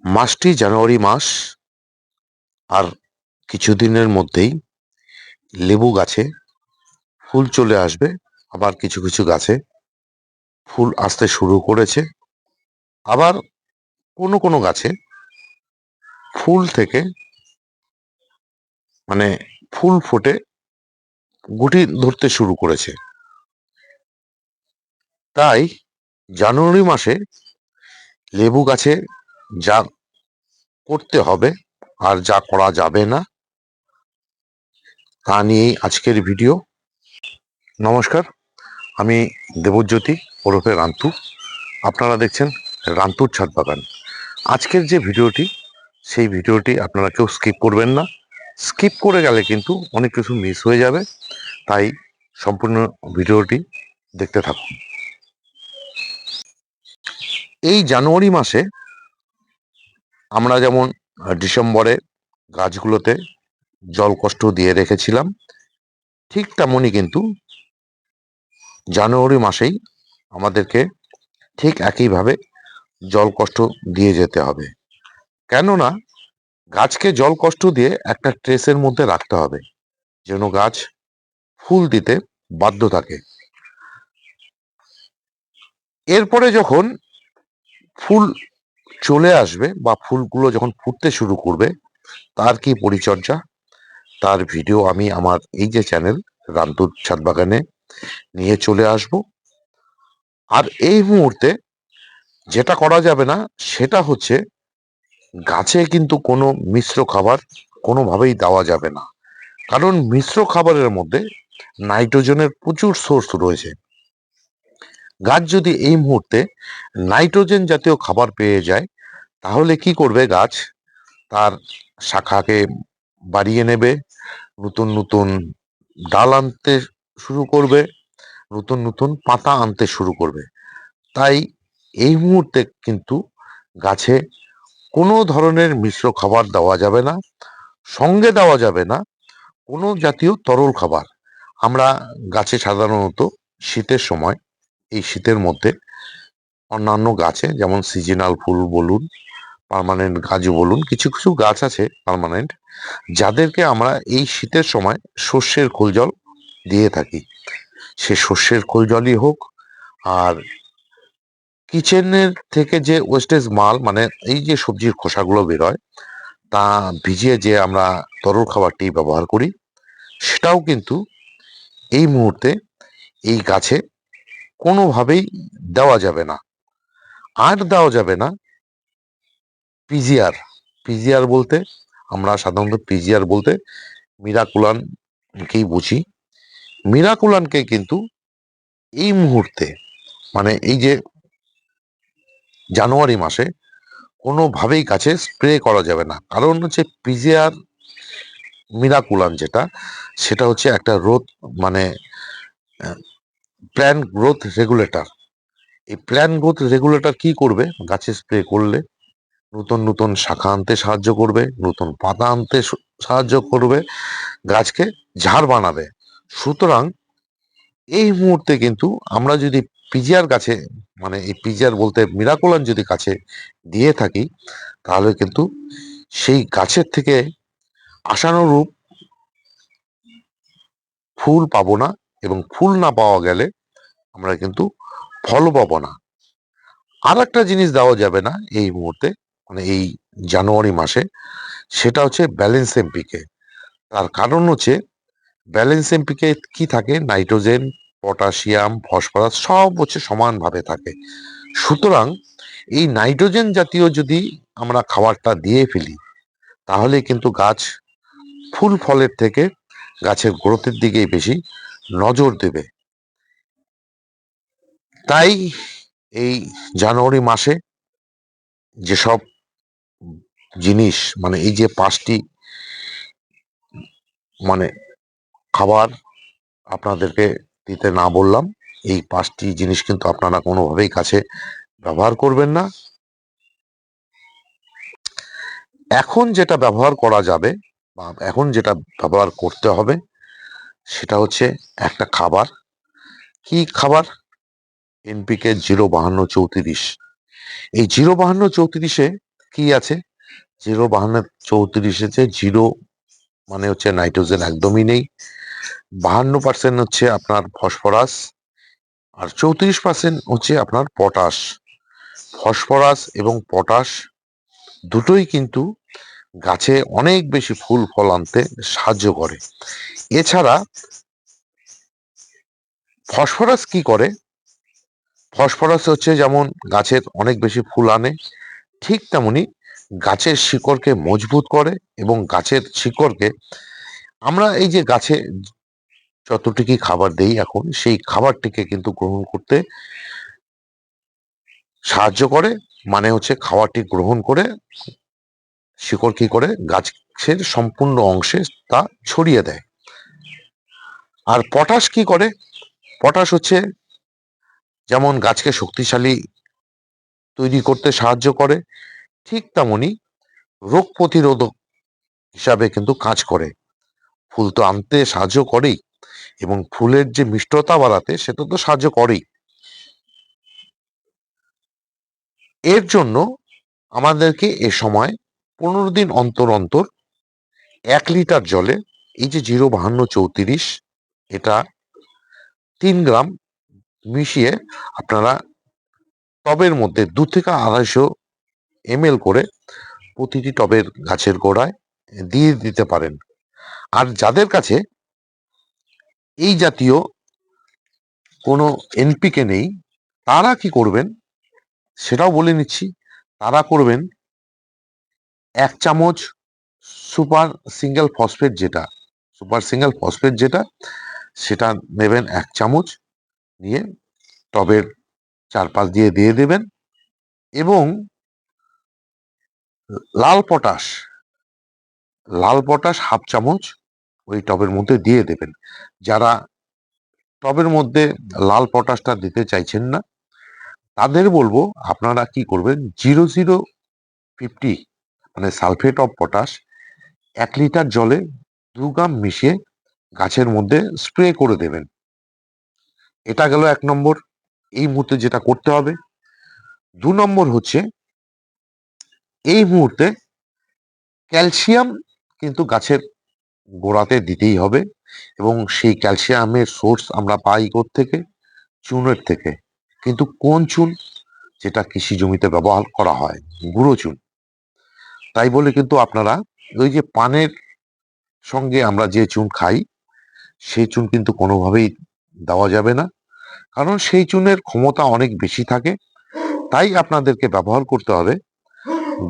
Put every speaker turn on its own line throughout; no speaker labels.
মাসটি জানুয়ারি মাস। আর কিছুদিনের মধ্যেই লেবু গাছে ফুল চলে আসবে। আবার কিছু কিছু গাছে ফুল আসতে শুরু করেছে। আবার কোনো কোনো গাছে ফুল থেকে মানে ফুল ফুটে গুটি ধরতে শুরু করেছে। তাই জানুয়ারি মাসে লেবু গাছে যা করতে হবে আর যা করা যাবে না তা নিয়েই আজকের ভিডিও। নমস্কার, আমি দেবজ্যোতি ওরফে রান্তু। আপনারা দেখছেন রান্তুর ছাদ বাগান। আজকের যে ভিডিওটি, সেই ভিডিওটি আপনারা কেউ স্কিপ করবেন না। স্কিপ করে গেলে কিন্তু অনেক কিছু মিস হয়ে যাবে। তাই সম্পূর্ণ ভিডিওটি দেখতে থাকুন। এই জানুয়ারি মাসে আমরা যেমন ডিসেম্বরে গাছগুলোতে জল কষ্ট দিয়ে রেখেছিলাম, ঠিক তেমনই কিন্তু জানুয়ারি মাসেই আমাদেরকে ঠিক একইভাবে জল কষ্ট দিয়ে যেতে হবে। কেননা গাছকে জল কষ্ট দিয়ে একটা ট্রেসের মধ্যে রাখতে হবে, যেন গাছ ফুল দিতে বাধ্য থাকে। এরপরে যখন ফুল চলে আসবে বা ফুলগুলো যখন ফুটতে শুরু করবে, তার কি পরিচর্যা, তার ভিডিও আমি আমার এই যে চ্যানেল রান্তুর ছাদ বাগানে নিয়ে চলে আসব। আর এই মুহূর্তে যেটা করা যাবে না সেটা হচ্ছে গাছে কিন্তু কোনো মিশ্র খাবার কোনোভাবেই দেওয়া যাবে না। কারণ মিশ্র খাবারের মধ্যে নাইট্রোজেনের প্রচুর সোর্স রয়েছে। গাছ যদি এই মুহূর্তে নাইট্রোজেন জাতীয় খাবার পেয়ে যায়, তাহলে কি করবে গাছ? তার শাখাকে বাড়িয়ে নেবে, নতুন নতুন ডাল আনতে শুরু করবে, নতুন নতুন পাতা আনতে শুরু করবে। তাই এই মুহূর্তে কিন্তু গাছে কোনো ধরনের মিশ্র খাবার দেওয়া যাবে না। সঙ্গে দেওয়া যাবে না কোনো জাতীয় তরল খাবার। আমরা গাছে সাধারণত শীতের সময়, এই শীতের মধ্যে অন্যান্য গাছে যেমন সিজনাল ফুল বলুন, পার্মানেন্ট গাছও বলুন, কিছু কিছু গাছ আছে পার্মানেন্ট, যাদেরকে আমরা এই শীতের সময় সর্ষের খোল জল দিয়ে থাকি। সে সর্ষের খোল জলই হোক, আর কিচেনের থেকে যে ওয়েস্টেজ মাল, মানে এই যে সবজির খোসাগুলো বেরোয়, তা ভিজিয়ে যে আমরা তরল খাবারটি ব্যবহার করি, সেটাও কিন্তু এই মুহূর্তে এই গাছে কোনোভাবেই দেওয়া যাবে না। আর দেওয়া যাবে না পিজিআর। পিজিআর বলতে আমরা সাধারণত পিজিআর বলতে মিরাকুলানকেই বুঝি। মিরাকুলানকে কিন্তু এই মুহূর্তে, মানে এই যে জানুয়ারি মাসে কোনোভাবেই গাছে স্প্রে করা যাবে না। কারণ হচ্ছে পিজিআর মিরাকুলান যেটা, সেটা হচ্ছে একটা রোদ, মানে প্ল্যান্ট গ্রোথ রেগুলেটর। এই প্ল্যান্ট গ্রোথ রেগুলেটর কি করবে? গাছে স্প্রে করলে নতুন নতুন শাখা আনতে সাহায্য করবে, নতুন পাতা আনতে সাহায্য করবে, গাছকে ঝাড় বানাবে। সুতরাং এই মুহূর্তে কিন্তু আমরা যদি পিজিআর গাছে, মানে এই পিজিআর বলতে মিরাকুলান যদি গাছে দিয়ে থাকি, তাহলে কিন্তু সেই গাছের থেকে আশানুরূপ ফুল পাবো না, এবং ফুল না পাওয়া গেলে আমরা কিন্তু ফলও পাবো না। আর একটা জিনিস দেওয়া যাবে না এই মুহূর্তে, মানে এই জানুয়ারি মাসে, সেটা হচ্ছে ব্যালেন্স এমপিকে। তার কারণ হচ্ছে ব্যালেন্স এমপিকে কি থাকে? নাইট্রোজেন, পটাশিয়াম, ফসফরাস সব হচ্ছে সমানভাবে থাকে। সুতরাং এই নাইট্রোজেন জাতীয় যদি আমরা খাবারটা দিয়ে ফেলি, তাহলে কিন্তু গাছ ফুল ফলের থেকে গাছের গ্রোথের দিকেই বেশি নজর দেবে। তাই এই জানুয়ারি মাসে যেসব জিনিস, মানে এই যে 5টি মানে খাবার আপনাদেরকে দিতে না বললাম, এই 5টি জিনিস কিন্তু আপনারা কোনোভাবেই কাছে ব্যবহার করবেন না। এখন যেটা ব্যবহার করা যাবে বা এখন যেটা ব্যবহার করতে হবে, সেটা হচ্ছে একটা খাবার। কি খাবার? এনপিকে 05234। এই 05234-এ কি আছে 0-52-34 এসেছে। 0 মানে হচ্ছে নাইট্রোজেন একদমই নেই, 52% হচ্ছে আপনার ফসফরাস, আর 34% হচ্ছে আপনার পটাশ। ফসফরাস এবং পটাশ দুটোই কিন্তু গাছে অনেক বেশি ফুল ফল আনতে সাহায্য করে। এছাড়া ফসফরাস কি করে, ফসফরাস হচ্ছে যেমন গাছের অনেক বেশি ফুল আনে, ঠিক তেমনি গাছের শিকড়কে মজবুত করে এবং গাছের শিকড়কে আমরা এই যে গাছে যতটুকু খাবার দেই এখন সেই খাবারটিকে কিন্তু গ্রহণ করতে সাহায্য করে। মানে হচ্ছে খাবারটি গ্রহণ করে শিকড় কি করে গাছের সম্পূর্ণ অংশে তা ছড়িয়ে দেয়। আর পটাশ কি করে, পটাশ হচ্ছে যেমন গাছকে শক্তিশালী তৈরি করতে সাহায্য করে, ঠিক তেমনি রোগ প্রতিরোধক হিসাবে কিন্তু কাজ করে। ফুল তো আনতে সাহায্য করেই এবং ফুলের যে মিষ্টতা বাড়াতে সেটা তো সাহায্য করেই। এর জন্য আমাদেরকে এ সময় 15 দিন অন্তর অন্তর 1 লিটার জলে এই যে 0-52-34 এটা 3 গ্রাম মিশিয়ে আপনারা টবের মধ্যে 2 থেকে 250 ml করে প্রতিটি টবের গাছের গোড়ায় দিয়ে দিতে পারেন। আর যাদের কাছে এই জাতীয় কোনো এনপিকে নেই তারা কি করবেন সেটাও বলে নিচ্ছি। তারা করবেন 1 চামচ সুপার সিঙ্গেল ফসফেট, যেটা সেটা নেবেন 1 চামচ, নিয়ে টবের চারপাশ দিয়ে দেবেন। এবং লাল পটাশ 1/2 চামচ ওই টবের মধ্যে দিয়ে দেবেন। যারা টবের মধ্যে লাল পটাশটা দিতে চাইছেন না তাদের বলবো আপনারা কি করবেন 0050 মানে সালফেট অফ পটাশ 1 লিটার জলে 2 গ্রাম মিশিয়ে গাছের মধ্যে স্প্রে করে দেবেন। এটা গেল 1 নম্বর, এই মুহূর্তে যেটা করতে হবে। 2 নম্বর হচ্ছে এই মুহূর্তে ক্যালসিয়াম কিন্তু গাছের গোড়াতে দিতেই হবে এবং সেই ক্যালসিয়ামের সোর্স আমরা পাই থেকে চুনের থেকে। কিন্তু কোন চুন, যেটা কৃষি জমিতে ব্যবহার করা হয়, গুঁড়ো চুন। তাই বলে কিন্তু আপনারা ওই যে পানের সঙ্গে আমরা যে চুন খাই সেই চুন কিন্তু কোনোভাবেই দেওয়া যাবে না, কারণ সেই চুনের ক্ষমতা অনেক বেশি থাকে। তাই আপনাদেরকে ব্যবহার করতে হবে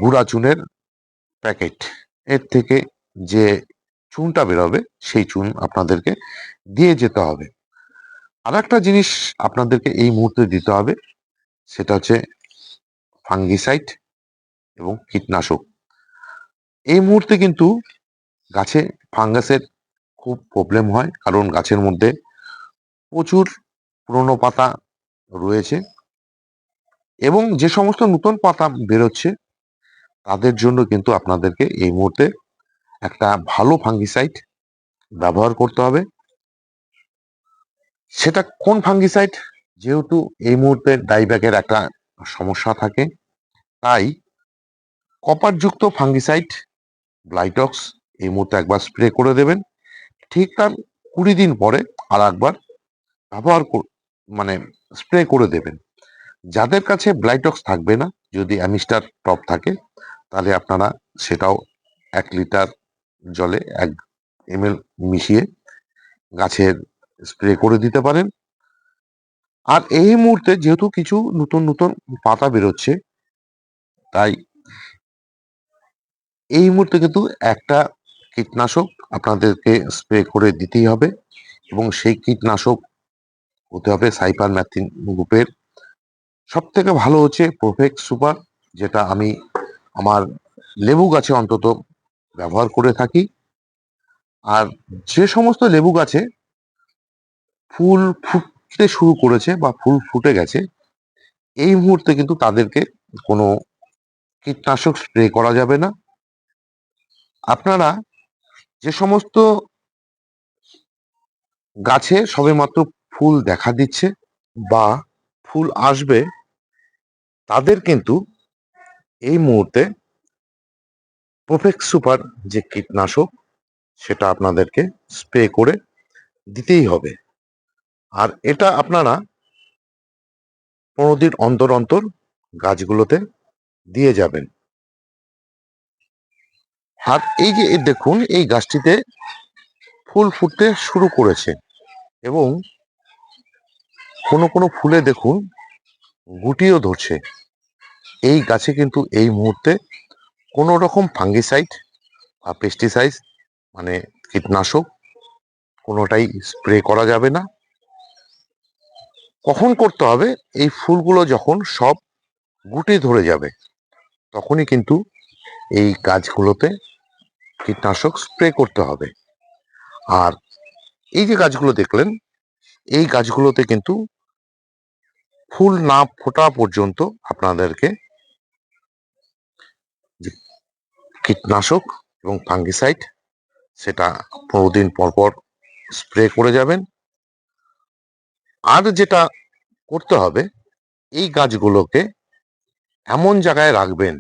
গুঁড়া চুনের প্যাকেট। এর থেকে যে চুনটা বেরোবে সেই চুন আপনাদেরকে দিয়ে যেতে হবে। আর একটা জিনিস আপনাদেরকে এই মুহূর্তে দিতে হবে, সেটা হচ্ছে ফাঙ্গিসাইড এবং কীটনাশক। এই মুহূর্তে কিন্তু গাছে ফাঙ্গাসের খুব প্রবলেম হয়, কারণ গাছের মধ্যে প্রচুর পুরনো পাতা রয়েছে এবং যে সমস্ত নতুন পাতা বেরোচ্ছে তাদের জন্য কিন্তু আপনাদেরকে এই মুহূর্তে একটা ভালো ফাঙ্গিসাইড ব্যবহার করতে হবে। সেটা কোন ফাঙ্গিসাইড, যেহেতু এই মুহূর্তে ডাইব্যাকের একটা সমস্যা থাকে, তাই কপারযুক্ত ফাঙ্গিসাইড ব্লাইটক্স এই মুহূর্তে একবার স্প্রে করে দেবেন। ঠিক তার 20 দিন পরে আর একবার ব্যবহার মানে স্প্রে করে দেবেন। যাদের কাছে ব্লাইটক্স থাকবে না, যদি অ্যামিস্টার টপ থাকে, তাহলে আপনারা সেটাও 1 লিটার জলে 1 ml মিশিয়ে গাছের স্প্রে করে দিতে পারেন। আর এই মুহূর্তে যেহেতু কিছু নতুন নতুন পাতা বেরোচ্ছে, তাই এই মুহূর্তে কিন্তু একটা কীটনাশক আপনাদেরকে স্প্রে করে দিতেই হবে এবং সেই কীটনাশক হতে হবে সাইপারমেথ্রিন গ্রুপের। সব থেকে ভালো হচ্ছে প্রোফেক্স সুপার, যেটা আমি আমার লেবু গাছে অন্তত ব্যবহার করে থাকি। আর যে সমস্ত লেবু গাছে ফুল ফুটতে শুরু করেছে বা ফুল ফুটে গেছে, এই মুহূর্তে কিন্তু তাদেরকে কোনো কীটনাশক স্প্রে করা যাবে না। আপনারা যে সমস্ত গাছে সবেমাত্র ফুল দেখা দিচ্ছে বা ফুল আসবে, তাদের কিন্তু এই মুহূর্তে প্রোফেক্স সুপার যে কীটনাশক সেটা আপনাদেরকে স্প্রে করে দিতেই হবে। আর এটা আপনারা 15 দিন অন্তর অন্তর গাছগুলোতে দিয়ে যাবেন। আর এই যে দেখুন এই গাছটিতে ফুল ফুটতে শুরু করেছে এবং কোনো কোনো ফুলে দেখুন গুটিও ধরছে। এই গাছে কিন্তু এই মুহূর্তে কোনো রকম ফাঙ্গিসাইড বা পেস্টিসাইড মানে কীটনাশক কোনোটাই স্প্রে করা যাবে না। কখন করতে হবে? এই ফুলগুলো যখন সব গুটি ধরে যাবে তখনই কিন্তু এই গাছগুলোতে কীটনাশক স্প্রে করতে হবে। আর এই যে গাছগুলো দেখলেন এই গাছগুলোতে কিন্তু ফুল না ফোটা পর্যন্ত আপনাদেরকে যে কীটনাশক এবং ফাঙ্গিসাইড সেটা 15 দিন পর পর স্প্রে করে যাবেন। আর যেটা করতে হবে এই গাছগুলোকে এমন জায়গায় রাখবেন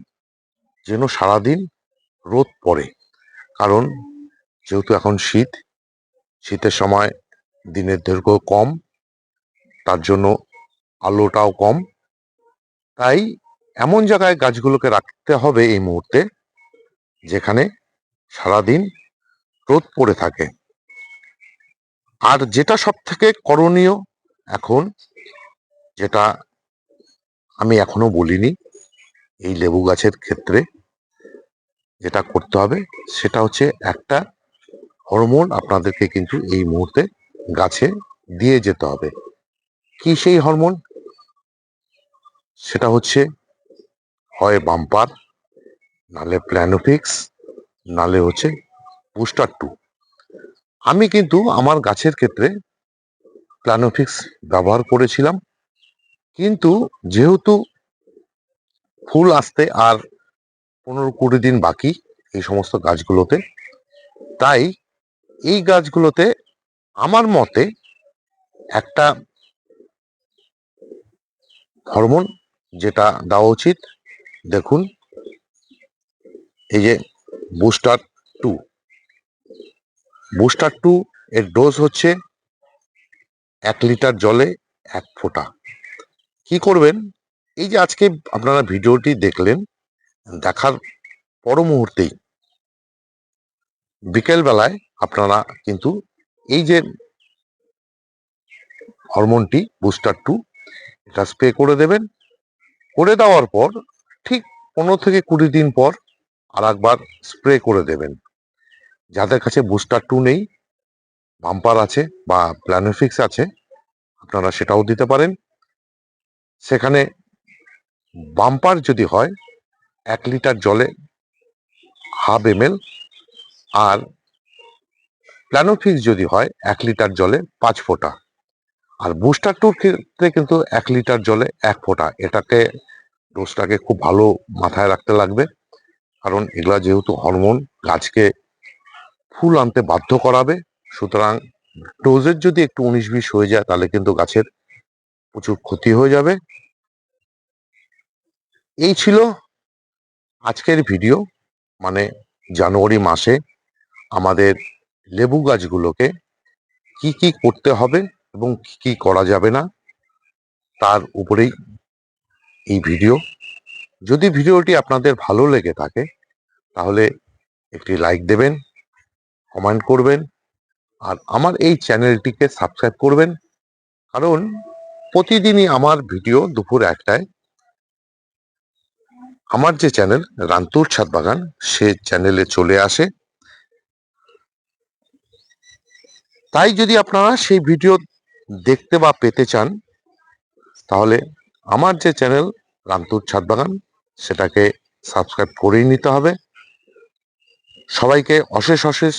যেন সারাদিন রোদ পড়ে, কারণ যেহেতু এখন শীতের সময় দিনের দৈর্ঘ্য কম, তার জন্য আলোটাও কম, তাই এমন জায়গায় গাছগুলোকে রাখতে হবে এই মুহূর্তে যেখানে সারাদিন রোদ পড়ে থাকে। আর যেটা সব থেকে করণীয় এখন, যেটা আমি এখনো বলিনি, এই লেবু গাছের ক্ষেত্রে যেটা করতে হবে সেটা হচ্ছে একটা হরমোন আপনাদেরকে কিন্তু এই মুহূর্তে গাছে দিয়ে যেতে হবে। কি সেই হরমোন? সেটা হচ্ছে হয় বাম্পার, নালে প্ল্যানোফিক্স, নালে হচ্ছে বুস্টার 2। আমি কিন্তু আমার গাছের ক্ষেত্রে প্ল্যানোফিক্স ব্যবহার করেছিলাম, কিন্তু যেহেতু ফুল আসতে আর 15-20 দিন বাকি এই সমস্ত গাছগুলোতে, তাই এই গাছগুলোতে আমার মতে একটা হরমোন যেটা দেওয়া উচিত, দেখুন এই যে বুস্টার 2। বুস্টার 2 এর ডোজ হচ্ছে 1 লিটার জলে 1 ফোঁটা। কি করবেন? এই যে আজকে আপনারা ভিডিওটি দেখলেন, দেখার পর মুহূর্তেই বিকেল বেলায় আপনারা কিন্তু এই যে হরমোনটি বুস্টার 2 এটা স্প্রে করে দেবেন। করে দেওয়ার পর ঠিক 15 থেকে 20 দিন পর আর একবার স্প্রে করে দেবেন। যাদের কাছে বুস্টার 2 নেই, বাম্পার আছে বা প্ল্যানোফিক্স আছে, আপনারা সেটাও দিতে পারেন। সেখানে বাম্পার যদি হয় 1 লিটার জলে হাফ ml, আর প্ল্যানোফিক্স যদি হয় 1 লিটার জলে 5 ফোঁটা। আর বুস্টার 2 ক্ষেত্রে কিন্তু 1 লিটার জলে 1 ফোঁটা। এটাকে ডোজটাকে খুব ভালো মাথায় রাখতে লাগবে, কারণ এগুলা যেহেতু হরমোন গাছকে ফুল আনতে বাধ্য করাবে, সুতরাং ডোজের যদি একটু 19-20 হয়ে যায় তাহলে কিন্তু গাছের প্রচুর ক্ষতি হয়ে যাবে। এই ছিল আজকের ভিডিও, মানে জানুয়ারি মাসে আমাদের লেবু গাছগুলোকে কি কি করতে হবে এবং কি কি করা যাবে না তার উপরেই এই ভিডিও। যদি ভিডিওটি আপনাদের ভালো লেগে থাকে তাহলে একটি লাইক দেবেন, কমেন্ট করবেন, আর আমার এই চ্যানেলটিকে সাবস্ক্রাইব করবেন, কারণ প্রতিদিনই আমার ভিডিও দুপুর 1টায় আমার যে চ্যানেল রান্তুর ছাদ বাগান সে চ্যানেলে চলে আসে। তাই যদি আপনারা সেই ভিডিও দেখতে বা পেতে চান তাহলে আমার যে চ্যানেল রান্তুর ছাদ বাগান সেটাকে সাবস্ক্রাইব করেই নিতে হবে। সবাইকে অশেষ অশেষ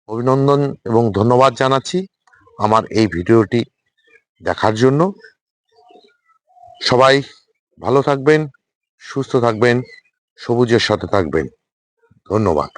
অভিনন্দন এবং ধন্যবাদ জানাচ্ছি আমার এই ভিডিওটি দেখার জন্য। সবাই ভালো থাকবেন, সুস্থ থাকবেন, সবুজের সাথে থাকবেন। ধন্যবাদ।